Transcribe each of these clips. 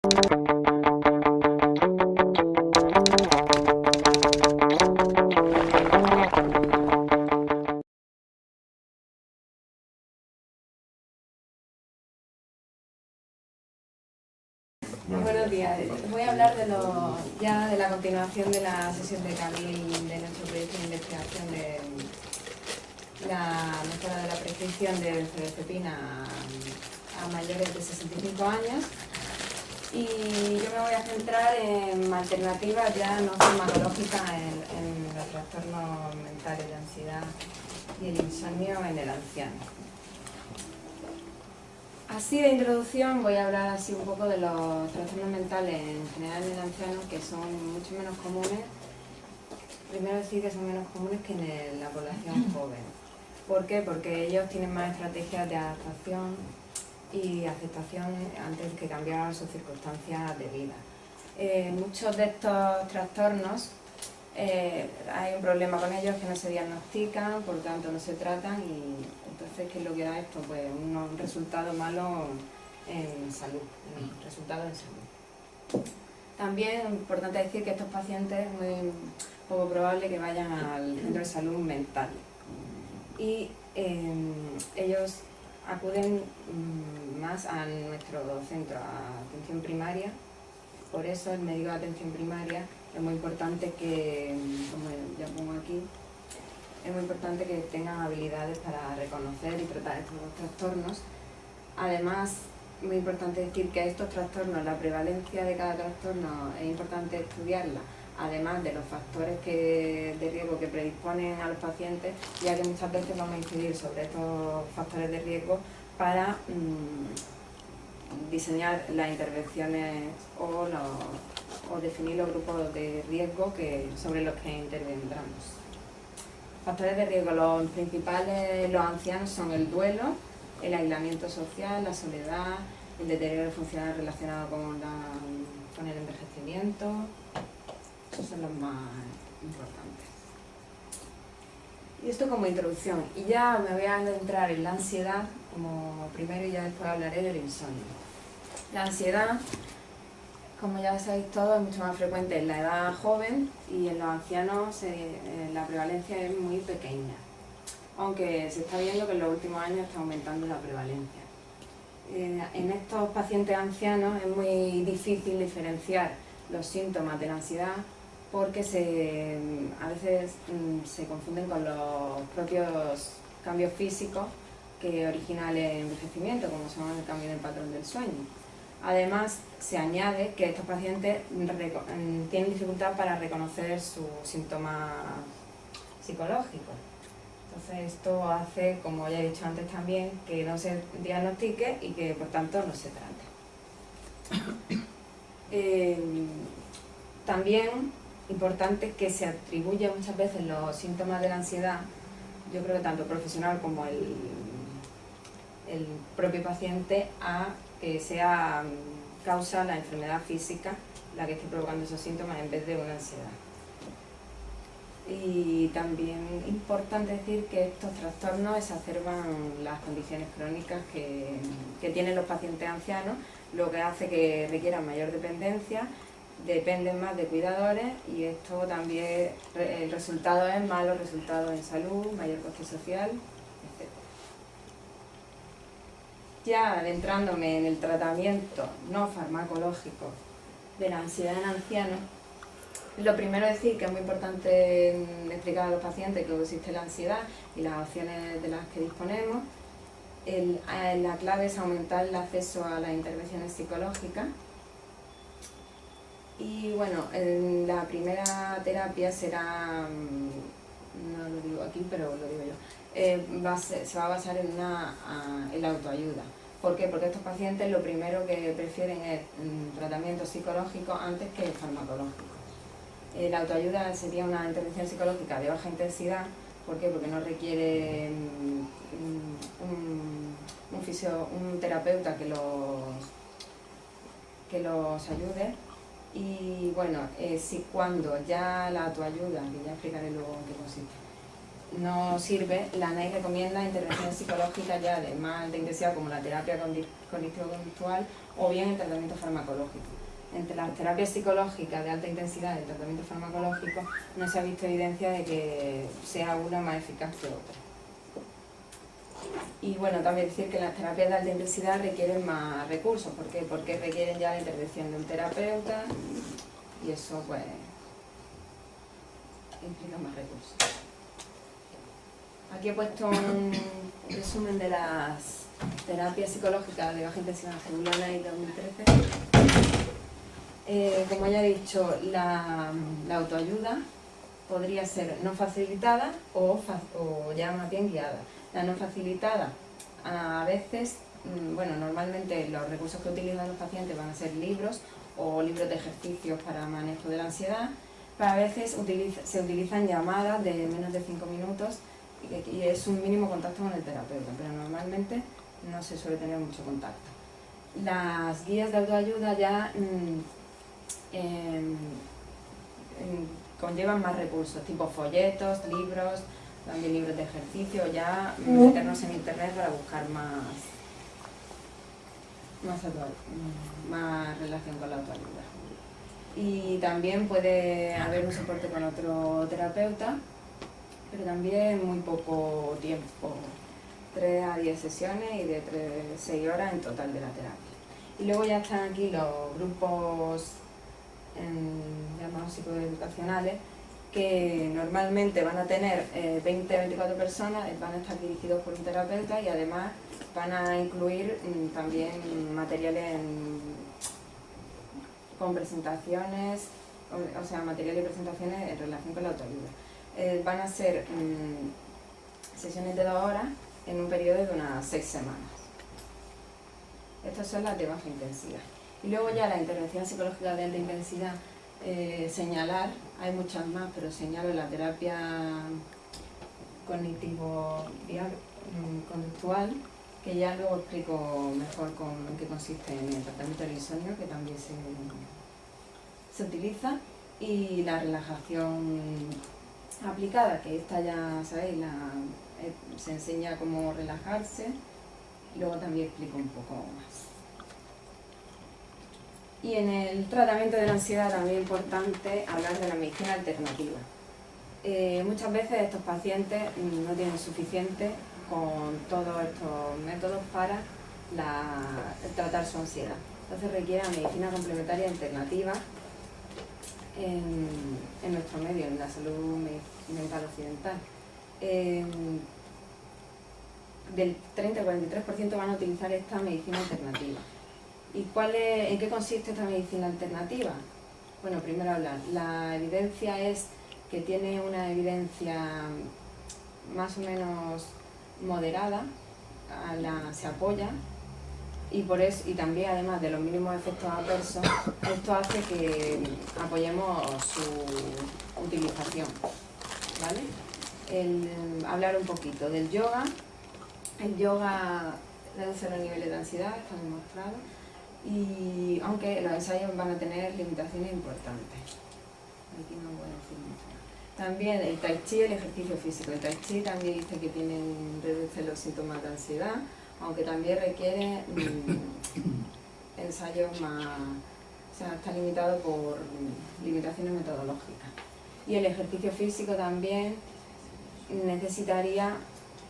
Buenos días. Voy a hablar de la continuación de la sesión de CABIL de nuestro proyecto de investigación de la mejora de la prescripción de benzodiazepina a mayores de 65 años. Y yo me voy a centrar en alternativas ya no farmacológicas en los trastornos mentales de ansiedad y el insomnio en el anciano. Así de introducción voy a hablar así un poco de los trastornos mentales en general en el anciano, que son mucho menos comunes. Primero decir que son menos comunes que en la población joven. ¿Por qué? Porque ellos tienen más estrategias de adaptación y aceptación antes que cambiar sus circunstancias de vida. Muchos de estos trastornos hay un problema con ellos que no se diagnostican, por tanto no se tratan y entonces ¿qué es lo que da esto? Pues un resultado malo en salud, También es importante decir que estos pacientes es muy poco probable que vayan al centro de salud mental y ellos acuden más a nuestro centro, a atención primaria. Por eso el médico de atención primaria es muy importante que, como ya pongo aquí, es muy importante que tengan habilidades para reconocer y tratar estos trastornos. Además, muy importante decir que estos trastornos, la prevalencia de cada trastorno es importante estudiarla, además de los factores de riesgo que predisponen a los pacientes, ya que muchas veces vamos a incidir sobre estos factores de riesgo para diseñar las intervenciones o definir los grupos de riesgo sobre los que intervendremos. Factores de riesgo, los principales, los ancianos, son el duelo, el aislamiento social, la soledad, el deterioro funcional relacionado con el envejecimiento. Esos son los más importantes. Y esto como introducción. Y ya me voy a adentrar en la ansiedad como primero y ya después hablaré del insomnio. La ansiedad, como ya sabéis todos, es mucho más frecuente en la edad joven y en los ancianos la prevalencia es muy pequeña, aunque se está viendo que en los últimos años está aumentando la prevalencia. En estos pacientes ancianos es muy difícil diferenciar los síntomas de la ansiedad porque a veces se confunden con los propios cambios físicos que originan el envejecimiento, como son el cambio en el patrón del sueño. Además, se añade que estos pacientes tienen dificultad para reconocer sus síntomas psicológicos. Entonces, esto hace, como ya he dicho antes también, que no se diagnostique y que por tanto no se trate. También importante que se atribuye muchas veces los síntomas de la ansiedad, yo creo que tanto el profesional como el propio paciente, a que sea causa la enfermedad física la que esté provocando esos síntomas en vez de una ansiedad. Y también es importante decir que estos trastornos exacerban las condiciones crónicas que tienen los pacientes ancianos, lo que hace que requieran mayor dependencia, dependen más de cuidadores y esto también, el resultado es malos resultados en salud, mayor coste social, etc. Ya adentrándome en el tratamiento no farmacológico de la ansiedad en ancianos, lo primero es decir que es muy importante explicar a los pacientes que existe la ansiedad y las opciones de las que disponemos. La clave es aumentar el acceso a las intervenciones psicológicas. Y bueno, la primera terapia será, no lo digo aquí, pero lo digo yo, se va a basar en la autoayuda. ¿Por qué? Porque estos pacientes lo primero que prefieren es tratamiento psicológico antes que farmacológico. La autoayuda sería una intervención psicológica de baja intensidad. ¿Por qué? Porque no requiere un terapeuta que los ayude. Y bueno, cuando ya la autoayuda, que ya explicaré luego en qué consiste, no sirve, la ANAIS recomienda intervenciones psicológicas ya de más alta intensidad, como la terapia cognitivo-conductual o bien el tratamiento farmacológico. Entre las terapias psicológicas de alta intensidad y el tratamiento farmacológico no se ha visto evidencia de que sea una más eficaz que otra. Y bueno, también decir que las terapias de alta intensidad requieren más recursos. ¿Por qué? Porque requieren ya la intervención de un terapeuta y eso pues implica más recursos. Aquí he puesto un resumen de las terapias psicológicas de baja intensidad según la ANAIS 2013. Como ya he dicho, la autoayuda podría ser no facilitada o ya más bien guiada. La no facilitada, a veces, bueno, normalmente los recursos que utilizan los pacientes van a ser libros o libros de ejercicios para manejo de la ansiedad, pero a veces se utilizan llamadas de menos de 5 minutos y es un mínimo contacto con el terapeuta, pero normalmente no se suele tener mucho contacto. Las guías de autoayuda ya conllevan más recursos, tipo folletos, libros, también libros de ejercicio, ya meternos en internet para buscar más relación con la autoayuda. Y también puede haber un soporte con otro terapeuta, pero también muy poco tiempo, 3 a 10 sesiones y de 3 a 6 horas en total de la terapia. Y luego ya están aquí los grupos llamados psicoeducacionales, que normalmente van a tener 20 a 24 personas, van a estar dirigidos por un terapeuta y además van a incluir también materiales con presentaciones, o sea, materiales y presentaciones en relación con la autoayuda. Van a ser sesiones de 2 horas en un periodo de unas 6 semanas. Estas son las de baja intensidad. Y luego ya la intervención psicológica de alta intensidad, señalar, hay muchas más, pero señalo la terapia cognitivo-conductual, que ya luego explico mejor en qué consiste en el tratamiento del insomnio, que también se utiliza, y la relajación aplicada, que esta ya sabéis, se enseña cómo relajarse, y luego también explico un poco más. Y en el tratamiento de la ansiedad también es importante hablar de la medicina alternativa. Muchas veces estos pacientes no tienen suficiente con todos estos métodos para tratar su ansiedad. Entonces requieren medicina complementaria alternativa en nuestro medio, en la salud mental occidental. Del 30 al 43% van a utilizar esta medicina alternativa. ¿Y en qué consiste esta medicina alternativa? Bueno, primero hablar. La evidencia es que tiene una evidencia más o menos moderada, se apoya, y también además de los mínimos efectos adversos, esto hace que apoyemos su utilización, ¿vale? Hablar un poquito del yoga. El yoga reduce los niveles de ansiedad, está demostrado, y aunque los ensayos van a tener limitaciones importantes. Aquí no voy a decir mucho. También el tai chi, el ejercicio físico. El tai chi también dice que reduce los síntomas de ansiedad, aunque también requiere ensayos más, o sea, está limitado por limitaciones metodológicas. Y el ejercicio físico también necesitaría,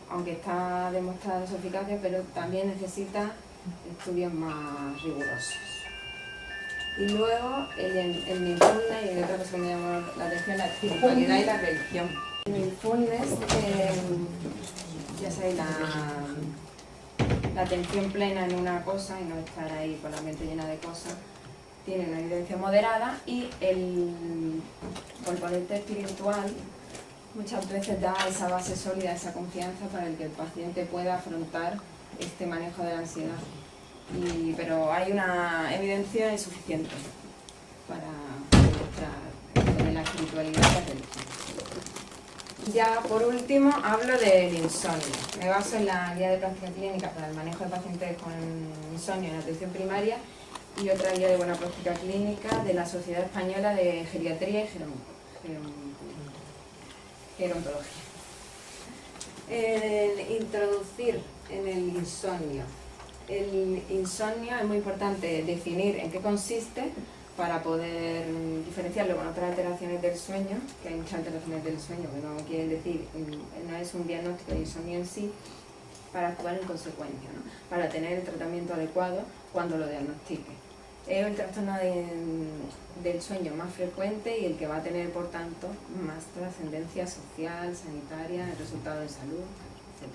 aunque está demostrada su eficacia, pero también necesita estudios más rigurosos. Y luego el mindfulness, y otra cosa que me llamó la atención, la espiritualidad y la religión. El mindfulness, ya sabéis, la atención plena en una cosa y no estar ahí con la mente llena de cosas, tiene una evidencia moderada, y el componente espiritual muchas veces da esa base sólida, esa confianza para el que el paciente pueda afrontar este manejo de la ansiedad. Pero hay una evidencia insuficiente para demostrar de la espiritualidad y la religión. Ya por último hablo del insomnio. Me baso en la guía de práctica clínica para el manejo de pacientes con insomnio en atención primaria y otra guía de buena práctica clínica de la Sociedad Española de Geriatría y Gerontología. Introducir en el insomnio. El insomnio es muy importante definir en qué consiste para poder diferenciarlo con otras alteraciones del sueño, que hay muchas alteraciones del sueño que no quieren decir, no es un diagnóstico de insomnio en sí, para actuar en consecuencia, ¿no? Para tener el tratamiento adecuado cuando lo diagnostique. Es el trastorno del sueño más frecuente y el que va a tener, por tanto, más trascendencia social, sanitaria, el resultado de salud, etc.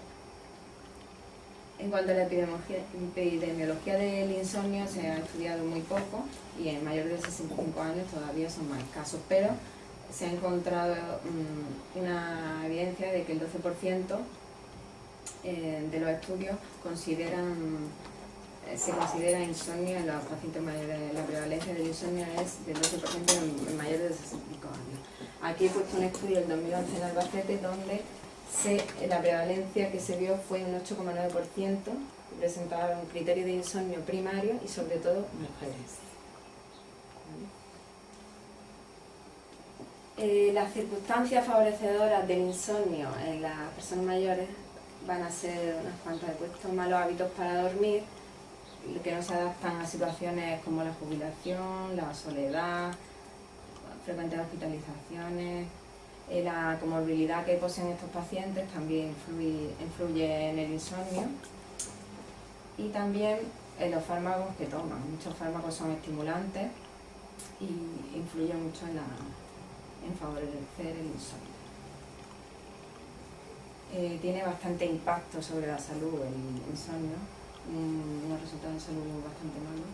En cuanto a la epidemiología del insomnio, se ha estudiado muy poco y en mayores de 65 años todavía son más escasos, pero se ha encontrado una evidencia de que el 12% de los estudios se considera insomnio en los pacientes mayores. La prevalencia del insomnio es del 12% en mayores de 65 años. Aquí he puesto un estudio del 2011 en Albacete donde la prevalencia que se vio fue un 8,9%, que presentaba un criterio de insomnio primario y sobre todo mujeres. Las circunstancias favorecedoras del insomnio en las personas mayores van a ser unas cuantas. He puesto malos hábitos para dormir, que no se adaptan a situaciones como la jubilación, la soledad, frecuentes hospitalizaciones. La comorbilidad que poseen estos pacientes también influye en el insomnio, y también en los fármacos que toman. Muchos fármacos son estimulantes y influyen mucho en favorecer el insomnio. Tiene bastante impacto sobre la salud el insomnio, unos resultados de salud bastante malos.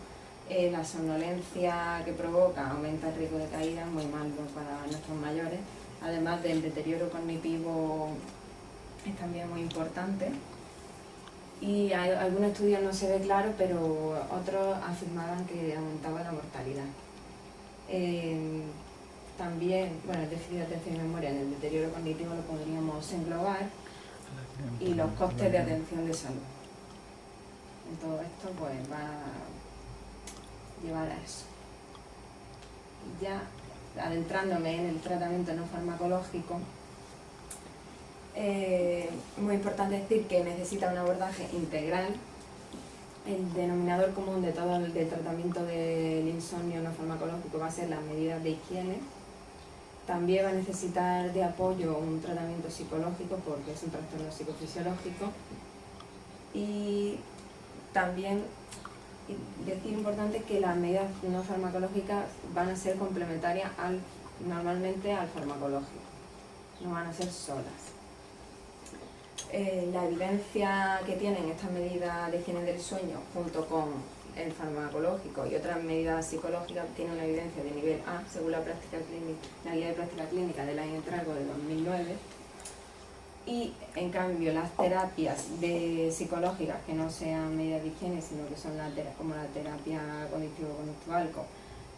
La somnolencia que provoca aumenta el riesgo de caída, muy malo para nuestros mayores. Además del deterioro cognitivo, es también muy importante. Y algunos estudios no se ve claro, pero otros afirmaban que aumentaba la mortalidad. También, bueno, el déficit de atención y memoria en el deterioro cognitivo lo podríamos englobar, y los costes de atención de salud. En todo esto pues va a llevar a eso. Ya adentrándome en el tratamiento no farmacológico, muy importante decir que necesita un abordaje integral. El denominador común de todo el tratamiento del insomnio no farmacológico va a ser las medidas de higiene. También va a necesitar de apoyo un tratamiento psicológico porque es un trastorno psicofisiológico. Y también decir importante que las medidas no farmacológicas van a ser complementarias normalmente al farmacológico, no van a ser solas. La evidencia que tienen estas medidas de higiene del sueño junto con el farmacológico y otras medidas psicológicas tiene una evidencia de nivel A según la guía de práctica clínica del año Trago de 2009. Y en cambio las terapias psicológicas que no sean medidas de higiene, sino que son como la terapia cognitivo-conductual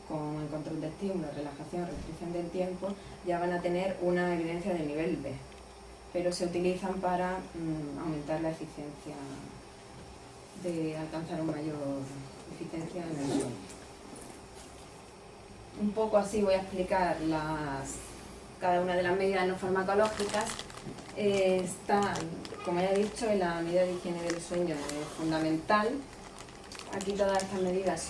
con el control de estímulo, relajación, restricción del tiempo, ya van a tener una evidencia de nivel B, pero se utilizan para aumentar la eficiencia, de alcanzar una mayor eficiencia en el sueño. Un poco así voy a explicar cada una de las medidas no farmacológicas. Como ya he dicho, la medida de higiene del sueño es fundamental. Aquí todas estas medidas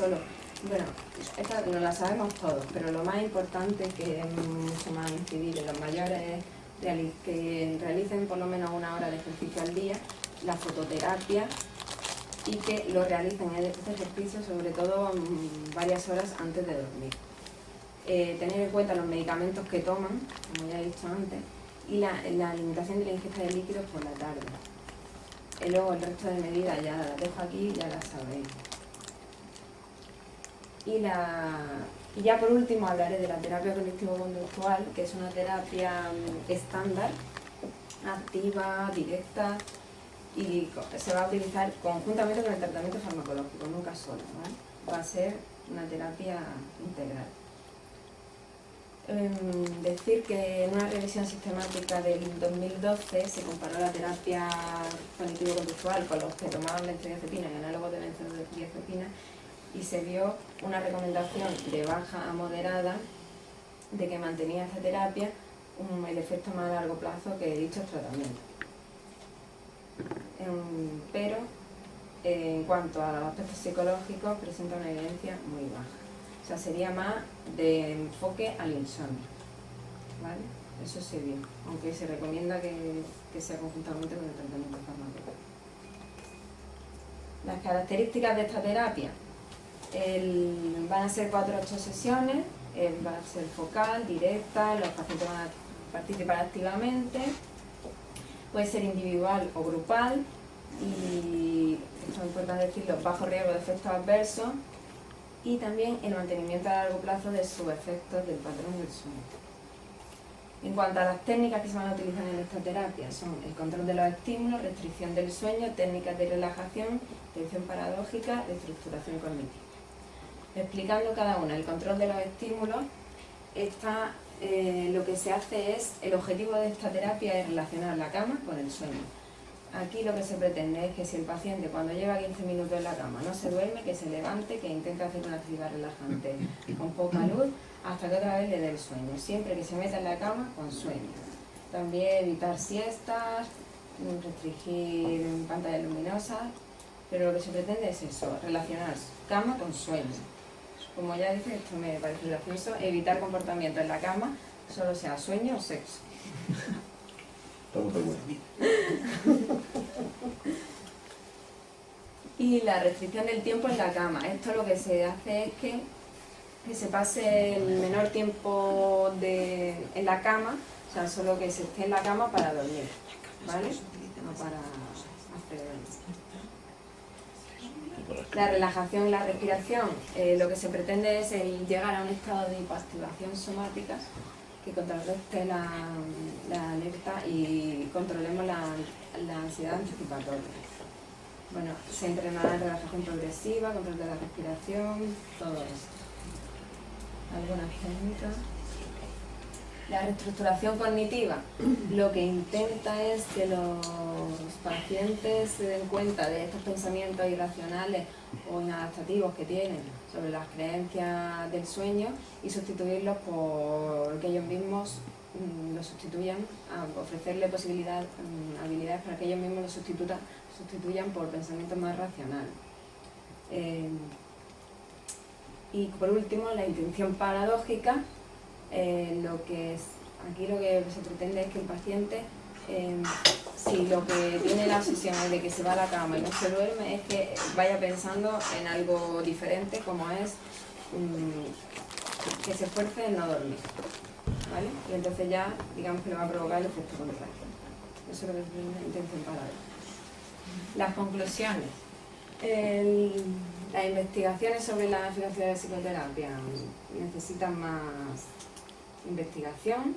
estas no las sabemos todos, pero lo más importante, que es mucho más incidir en los mayores, es que realicen por lo menos 1 hora de ejercicio al día, la fototerapia, y que lo realicen este ejercicio sobre todo varias horas antes de dormir. Tener en cuenta los medicamentos que toman, como ya he dicho antes, y la limitación de la ingesta de líquidos por la tarde. Y luego el resto de medidas ya las dejo aquí, ya las sabéis. Y ya por último hablaré de la terapia cognitivo-conductual, que es una terapia estándar, activa, directa, y se va a utilizar conjuntamente con el tratamiento farmacológico, nunca solo, ¿vale? Va a ser una terapia integral. Decir que en una revisión sistemática del 2012 se comparó la terapia cognitivo-conductual con los que tomaban benzodiazepina y análogos de benzodiazepina, y se vio una recomendación de baja a moderada de que mantenía esta terapia el efecto más a largo plazo que dichos tratamientos. pero en cuanto a los aspectos psicológicos presenta una evidencia muy baja. O sea, sería más de enfoque al insomnio, ¿vale? Eso se vio, aunque se recomienda que sea conjuntamente con el tratamiento farmacológico. Las características de esta terapia van a ser 4 a 8 sesiones, va a ser focal, directa, los pacientes van a participar activamente, puede ser individual o grupal y, esto es importante decirlo, bajo riesgo de efectos adversos y también el mantenimiento a largo plazo de sus efectos del patrón del sueño. En cuanto a las técnicas que se van a utilizar en esta terapia, son el control de los estímulos, restricción del sueño, técnicas de relajación, tensión paradójica, reestructuración cognitiva. Explicando cada una, el control de los estímulos, lo que se hace es, el objetivo de esta terapia es relacionar la cama con el sueño. Aquí lo que se pretende es que si el paciente cuando lleva 15 minutos en la cama no se duerme, que se levante, que intente hacer una actividad relajante con poca luz, hasta que otra vez le dé el sueño, siempre que se meta en la cama con sueño. También evitar siestas, restringir pantallas luminosas, pero lo que se pretende es eso, relacionar cama con sueño. Como ya dije, esto me parece gracioso, evitar comportamiento en la cama, solo sea sueño o sexo. Todo muy bueno. Y la restricción del tiempo en la cama. Esto lo que se hace es que se pase el menor tiempo en la cama, o sea, solo que se esté en la cama para dormir, ¿vale? No para hacer... La relajación y la respiración, lo que se pretende es llegar a un estado de hipoactivación somática que contrarreste la alerta y controlemos la ansiedad anticipatoria. Bueno, se entrenará en relajación progresiva, control de la respiración, todo esto. Algunas técnicas. La reestructuración cognitiva lo que intenta es que los pacientes se den cuenta de estos pensamientos irracionales o inadaptativos que tienen sobre las creencias del sueño y sustituirlos por que ellos mismos lo sustituyan, ofrecerle habilidades para que ellos mismos lo sustituyan por pensamientos más racionales. Y por último, la intención paradójica. Aquí lo que se pretende es que el paciente, si lo que tiene la obsesión es de que se va a la cama y no se duerme, es que vaya pensando en algo diferente, como es que se esfuerce en no dormir, ¿vale? Y entonces ya, digamos que le va a provocar el efecto contrario. Eso es lo que es la intención paradójica. Las conclusiones. Las investigaciones sobre la eficacia de la psicoterapia necesitan más investigación.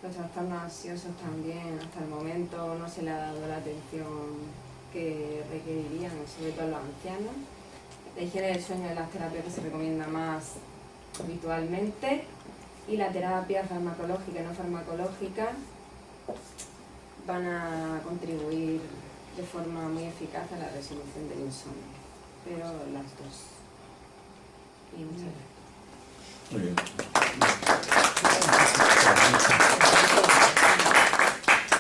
Los trastornos ansiosos también hasta el momento no se le ha dado la atención que requerirían, sobre todo los ancianos. La higiene del sueño es la terapia que se recomienda más habitualmente y la terapia farmacológica y no farmacológica van a contribuir de forma muy eficaz a la resolución del insomnio, pero las dos. Y muchas gracias. Muy bien.